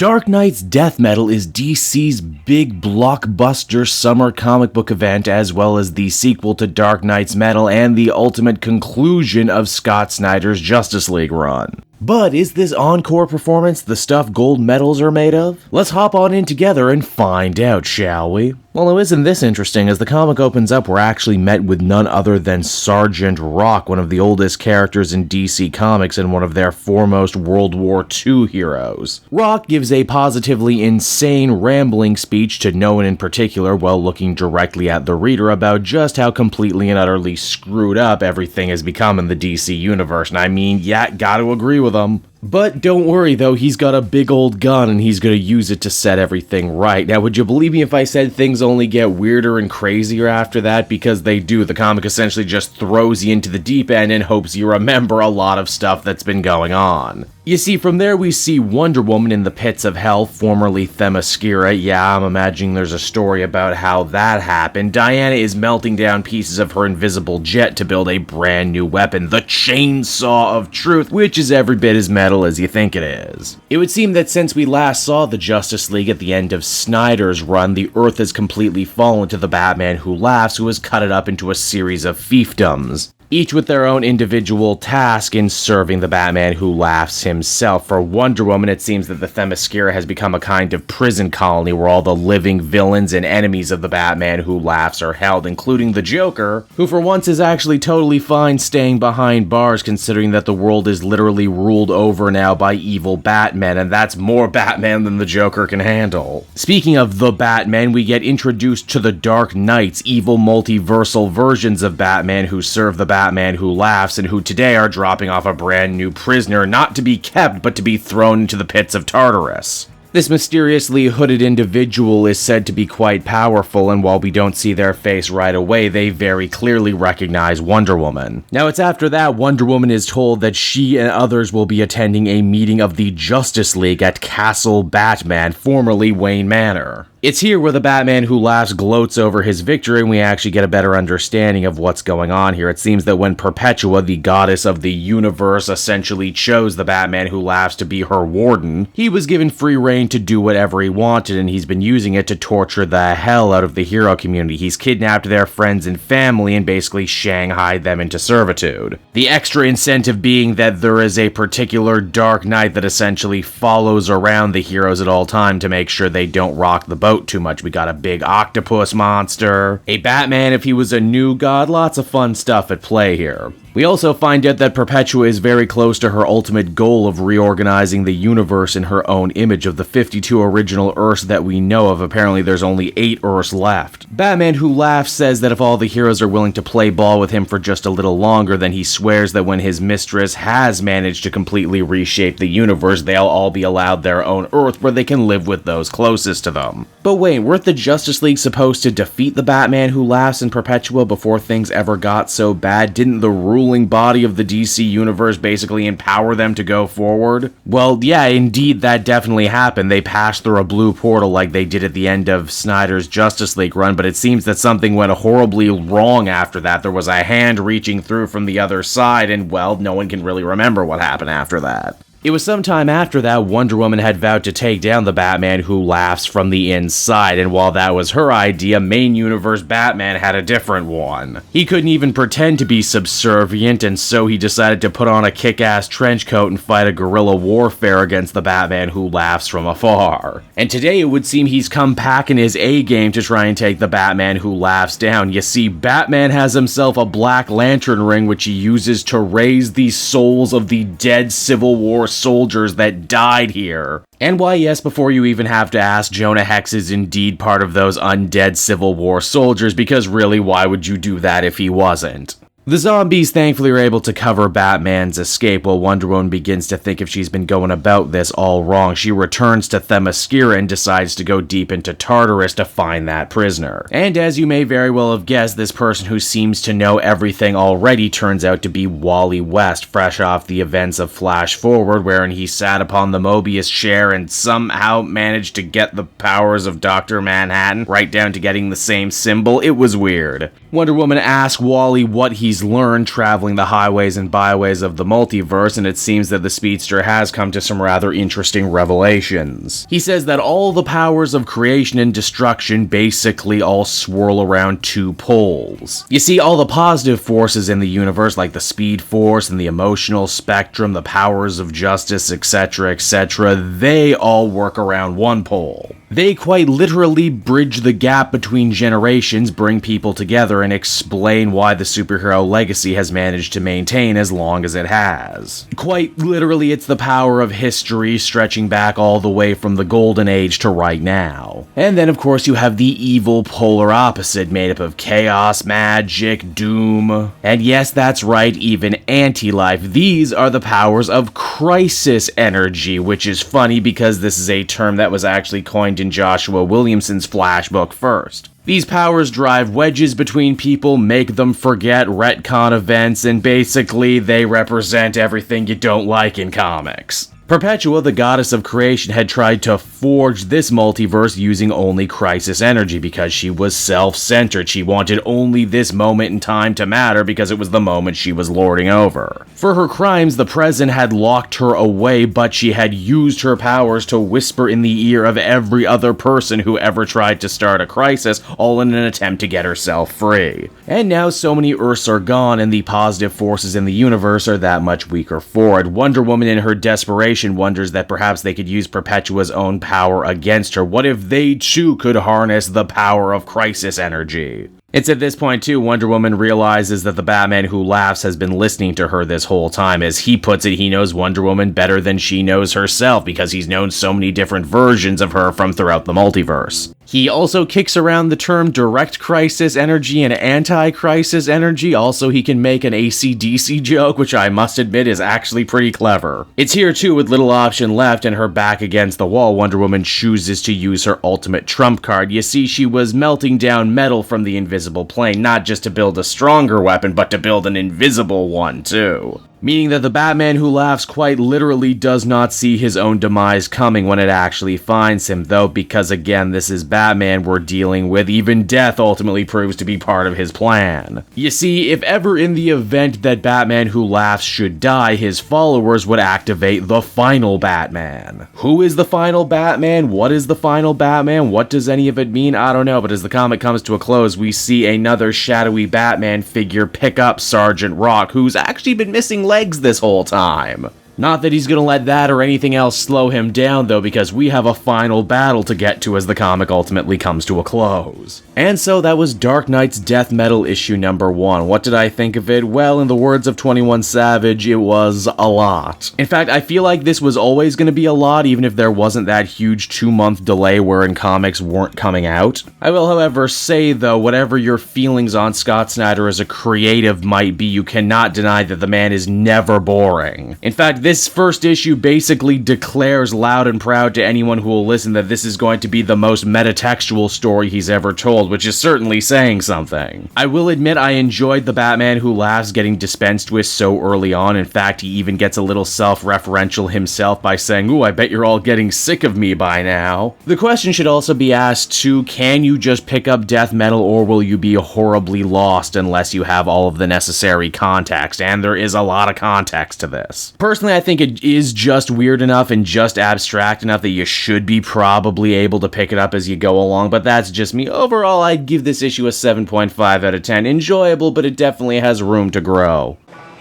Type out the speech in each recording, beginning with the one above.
Dark Knight's Death Metal is DC's big blockbuster summer comic book event, as well as the sequel to Dark Knight's Metal and the ultimate conclusion of Scott Snyder's Justice League run. But is this encore performance the stuff gold medals are made of? Let's hop on in together and find out, shall we? Well, it isn't this interesting. As the comic opens up, we're actually met with none other than Sergeant Rock, one of the oldest characters in DC Comics and one of their foremost World War II heroes. Rock gives a positively insane, rambling speech to no one in particular while looking directly at the reader about just how completely and utterly screwed up everything has become in the DC universe. And I mean, yeah, gotta agree with him. But don't worry though, he's got a big old gun and he's gonna use it to set everything right. Now, would you believe me if I said things only get weirder and crazier after that? Because they do. The comic essentially just throws you into the deep end and hopes you remember a lot of stuff that's been going on. You see, from there we see Wonder Woman in the pits of hell, formerly Themyscira. Yeah, I'm imagining there's a story about how that happened. Diana is melting down pieces of her invisible jet to build a brand new weapon, the Chainsaw of Truth, which is every bit as metal as you think it is. It would seem that since we last saw the Justice League at the end of Snyder's run, the Earth has completely fallen to the Batman Who Laughs, who has cut it up into a series of fiefdoms, each with their own individual task in serving the Batman Who Laughs himself. For Wonder Woman, it seems that the Themyscira has become a kind of prison colony where all the living villains and enemies of the Batman Who Laughs are held, including the Joker, who for once is actually totally fine staying behind bars considering that the world is literally ruled over now by evil Batmen, and that's more Batman than the Joker can handle. Speaking of the Batman, we get introduced to the Dark Knights, evil multiversal versions of Batman who serve the Batman Who Laughs, and who today are dropping off a brand new prisoner, not to be kept, but to be thrown into the pits of Tartarus. This mysteriously hooded individual is said to be quite powerful, and while we don't see their face right away, they very clearly recognize Wonder Woman. Now, it's after that Wonder Woman is told that she and others will be attending a meeting of the Justice League at Castle Batman, formerly Wayne Manor. It's here where the Batman Who Laughs gloats over his victory, and we actually get a better understanding of what's going on here. It seems that when Perpetua, the goddess of the universe, essentially chose the Batman Who Laughs to be her warden, he was given free rein to do whatever he wanted, and he's been using it to torture the hell out of the hero community. He's kidnapped their friends and family and basically shanghaied them into servitude. The extra incentive being that there is a particular Dark Knight that essentially follows around the heroes at all time to make sure they don't rock the boat too much. We got a big octopus monster, a Batman if he was a new god, lots of fun stuff at play here. We also find out that Perpetua is very close to her ultimate goal of reorganizing the universe in her own image. Of the 52 original Earths that we know of, apparently there's only 8 Earths left. Batman Who Laughs says that if all the heroes are willing to play ball with him for just a little longer, then he swears that when his mistress has managed to completely reshape the universe, they'll all be allowed their own Earth where they can live with those closest to them. But wait, weren't the Justice League supposed to defeat the Batman Who Laughs and Perpetua before things ever got so bad? Didn't the ruling body of the DC universe basically empower them to go forward? Well, yeah, indeed, that definitely happened. They passed through a blue portal like they did at the end of Snyder's Justice League run, but it seems that something went horribly wrong after that. There was a hand reaching through from the other side, and, well, no one can really remember what happened after that. It was sometime after that Wonder Woman had vowed to take down the Batman Who Laughs from the inside, and while that was her idea, main universe Batman had a different one. He couldn't even pretend to be subservient, and so he decided to put on a kick-ass trench coat and fight a guerrilla warfare against the Batman Who Laughs from afar. And today it would seem he's come packing his A-game to try and take the Batman Who Laughs down. You see, Batman has himself a Black Lantern ring which he uses to raise the souls of the dead Civil War soldiers that died here. And why, yes, before you even have to ask, Jonah Hex is indeed part of those undead Civil War soldiers, because really, why would you do that if he wasn't? The zombies thankfully are able to cover Batman's escape while Wonder Woman begins to think if she's been going about this all wrong. She returns to Themyscira and decides to go deep into Tartarus to find that prisoner. And as you may very well have guessed, this person who seems to know everything already turns out to be Wally West, fresh off the events of Flash Forward, wherein he sat upon the Mobius chair and somehow managed to get the powers of Dr. Manhattan, right down to getting the same symbol. It was weird. Wonder Woman asks Wally what he's he's learned traveling the highways and byways of the multiverse, and it seems that the speedster has come to some rather interesting revelations. He says that all the powers of creation and destruction basically all swirl around two poles. You see, all the positive forces in the universe, like the speed force and the emotional spectrum, the powers of justice, etc., etc., they all work around one pole. They quite literally bridge the gap between generations, bring people together, and explain why the superhero legacy has managed to maintain as long as it has. Quite literally, it's the power of history stretching back all the way from the Golden Age to right now. And then, of course, you have the evil polar opposite, made up of chaos, magic, doom, and yes, that's right, even anti-life. These are the powers of crisis energy, which is funny because this is a term that was actually coined in Joshua Williamson's Flash book first. These powers drive wedges between people, make them forget, retcon events, and basically they represent everything you don't like in comics. Perpetua, the goddess of creation, had tried to forge this multiverse using only crisis energy because she was self-centered. She wanted only this moment in time to matter because it was the moment she was lording over. For her crimes, the present had locked her away, but she had used her powers to whisper in the ear of every other person who ever tried to start a crisis, all in an attempt to get herself free. And now so many Earths are gone, and the positive forces in the universe are that much weaker for it. Wonder Woman, in her desperation, wonders that perhaps they could use Perpetua's own power against her. What if they too could harness the power of crisis energy? It's at this point too, Wonder Woman realizes that the Batman who laughs has been listening to her this whole time. As he puts it, he knows Wonder Woman better than she knows herself because he's known so many different versions of her from throughout the multiverse. He also kicks around the term direct crisis energy and anti-crisis energy. Also, he can make an AC/DC joke, which I must admit is actually pretty clever. It's here too, with little option left and her back against the wall, Wonder Woman chooses to use her ultimate trump card. You see, she was melting down metal from the invisible plane, not just to build a stronger weapon, but to build an invisible one too. Meaning that the Batman who laughs quite literally does not see his own demise coming when it actually finds him, though, because again, this is Batman we're dealing with. Even death ultimately proves to be part of his plan. You see, if ever in the event that Batman who laughs should die, his followers would activate the final Batman. Who is the final Batman? What is the final Batman? What does any of it mean? I don't know, but as the comic comes to a close, we see another shadowy Batman figure pick up Sergeant Rock, who's actually been missing legs this whole time. Not that he's gonna let that or anything else slow him down though, because we have a final battle to get to as the comic ultimately comes to a close. And so that was Dark Knight's Death Metal issue number 1. What did I think of it? Well, in the words of 21 Savage, it was a lot. In fact, I feel like this was always gonna be a lot, even if there wasn't that huge 2-month delay wherein comics weren't coming out. I will, however, say though, whatever your feelings on Scott Snyder as a creative might be, you cannot deny that the man is never boring. In fact, this first issue basically declares loud and proud to anyone who will listen that this is going to be the most metatextual story he's ever told, which is certainly saying something. I will admit I enjoyed the Batman who laughs getting dispensed with so early on. In fact, he even gets a little self-referential himself by saying, "Ooh, I bet you're all getting sick of me by now." The question should also be asked too, can you just pick up Death Metal, or will you be horribly lost unless you have all of the necessary context? And there is a lot of context to this. Personally, I think it is just weird enough and just abstract enough that you should be probably able to pick it up as you go along, but that's just me. Overall, I'd give this issue a 7.5 out of 10. Enjoyable, but it definitely has room to grow.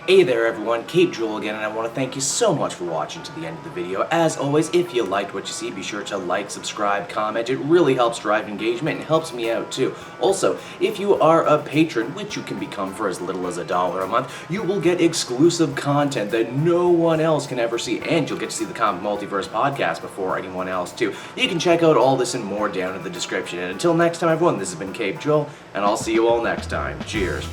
Hey there everyone, Cape Joel again, and I want to thank you so much for watching to the end of the video. As always, if you liked what you see, be sure to like, subscribe, comment. It really helps drive engagement and helps me out too. Also, if you are a patron, which you can become for as little as $1 a month, you will get exclusive content that no one else can ever see, and you'll get to see the Comic Multiverse podcast before anyone else too. You can check out all this and more down in the description. And until next time everyone, this has been Cape Joel, and I'll see you all next time. Cheers.